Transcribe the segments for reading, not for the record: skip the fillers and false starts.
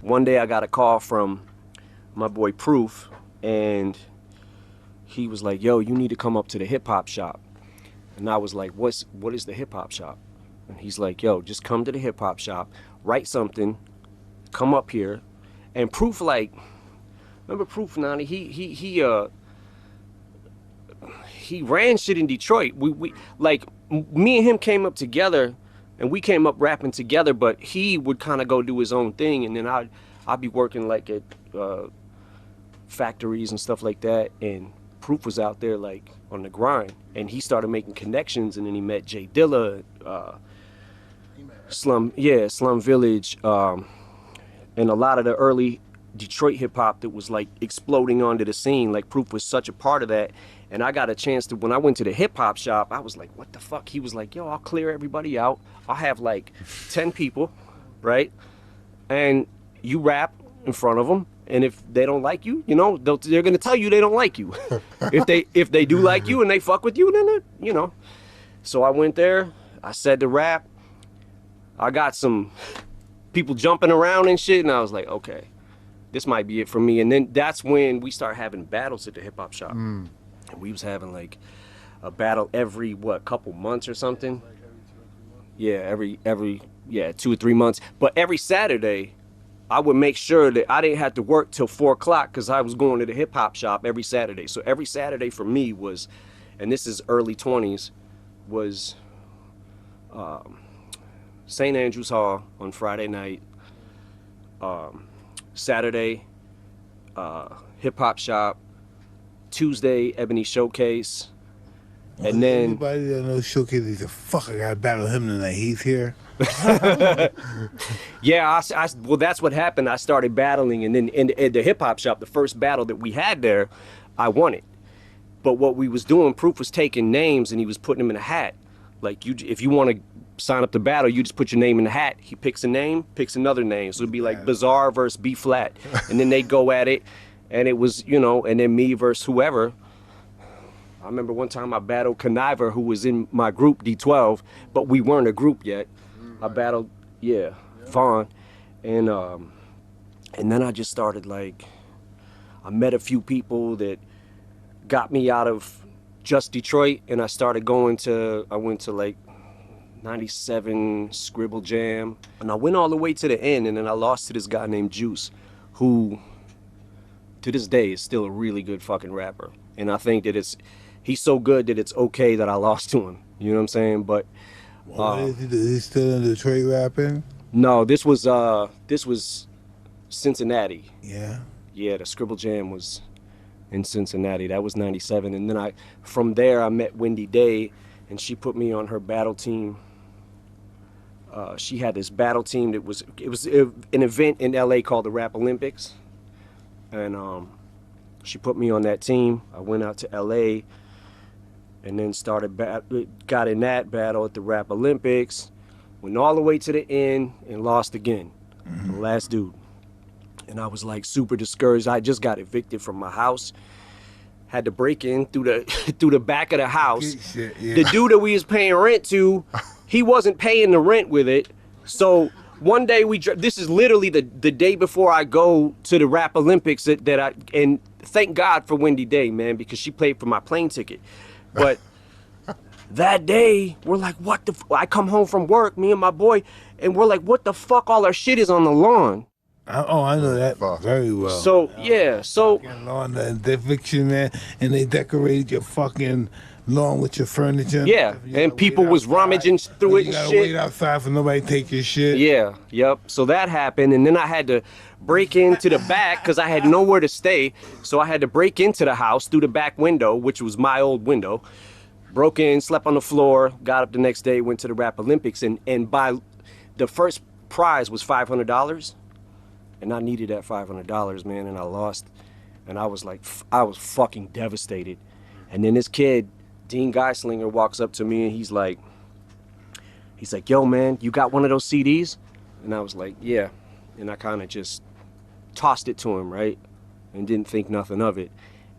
one day I got a call from my boy Proof, and he was like, yo, you need to come up to the hip hop shop. And I was like, what is the hip hop shop? And he's like, yo, just come to the hip hop shop, write something, come up here. And Proof, like, remember Proof, Nani? He ran shit in Detroit. We like, me and him came up together, and we came up rapping together, but he would kind of go do his own thing, and then I'd be working like at factories and stuff like that, and Proof was out there like on the grind, and he started making connections, and then he met Jay Dilla, Slum Village, and a lot of the early Detroit hip hop that was like exploding onto the scene. Like Proof was such a part of that. And I got a chance to, when I went to the hip hop shop, I was like, what the fuck? He was like, yo, I'll clear everybody out. I'll have like 10 people, right? And you rap in front of them. And if they don't like you, you know, they're gonna tell you they don't like you. if they do like you and they fuck with you, then you know. So I went there, I said the rap. I got some people jumping around and shit, and I was like, okay, this might be it for me. And then that's when we started having battles at the hip hop shop. And we was having like a battle every couple months or something. Yeah, every 2 or 3 months. But every Saturday, I would make sure that I didn't have to work till 4 o'clock because I was going to the hip hop shop every Saturday. So every Saturday for me was, and this is early 20s, was St. Andrews Hall on Friday night. Saturday, hip hop shop. Tuesday, Ebony Showcase. And then anybody that knows Showcase, he's a fuck. I gotta battle him tonight. He's here. Yeah, well, that's what happened. I started battling, and then in the hip hop shop, the first battle that we had there, I won it. But what we was doing, Proof was taking names and he was putting them in a hat. Like if you want to sign up to battle, you just put your name in the hat. He picks a name, picks another name. So it'd be like Bizarre versus B Flat, and then they'd go at it. And it was, you know, and then me versus whoever. I remember one time I battled Conniver, who was in my group, D12, but we weren't a group yet. I battled, Vaughn. And then I just started, like, I met a few people that got me out of just Detroit, and I went to, like, 97 Scribble Jam. And I went all the way to the end, and then I lost to this guy named Juice, who, to this day, is still a really good fucking rapper. And I think that he's so good that it's okay that I lost to him. You know what I'm saying? But is he still in Detroit rapping? No, this was Cincinnati. Yeah. Yeah, the Scribble Jam was in Cincinnati. That was 97. And then from there I met Wendy Day, and she put me on her battle team. She had this battle team that was an event in LA called the Rap Olympics. And she put me on that team. I went out to LA and then got in that battle at the Rap Olympics, went all the way to the end and lost again. The last dude. And I was like super discouraged. I just got evicted from my house. Had to break in through the back of the house. Shit, yeah. The dude that we was paying rent to, he wasn't paying the rent with it. So one day this is literally the day before I go to the Rap Olympics and thank God for Wendy Day, man, because she paid for my plane ticket. But that day, we're like, what the I come home from work, me and my boy, and we're like, what the fuck, all our shit is on the lawn. I know that very well. So, yeah, so... Lawn, the eviction, man, and they decorated your fucking lawn with your furniture. Yeah, and people was rummaging through it and shit. You gotta wait outside for nobody to take your shit. Yeah, yep. So that happened, and then I had to break into the back because I had nowhere to stay. So I had to break into the house through the back window, which was my old window. Broke in, slept on the floor, got up the next day, went to the Rap Olympics, and by the first prize was $500, and I needed that $500, man, and I lost, and I was fucking devastated. And then this kid, Dean Geislinger, walks up to me and he's like, yo, man, you got one of those CDs? And I was like, yeah. And I kind of just tossed it to him, right? And didn't think nothing of it.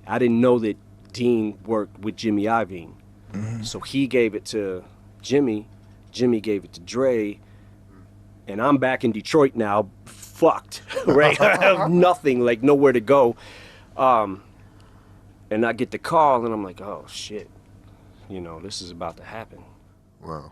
I didn't know that Dean worked with Jimmy Iovine. So he gave it to Jimmy. Jimmy gave it to Dre. And I'm back in Detroit now, fucked, right? I have nothing, like nowhere to go. And I get the call, and I'm like, oh shit, you know, this is about to happen. Wow.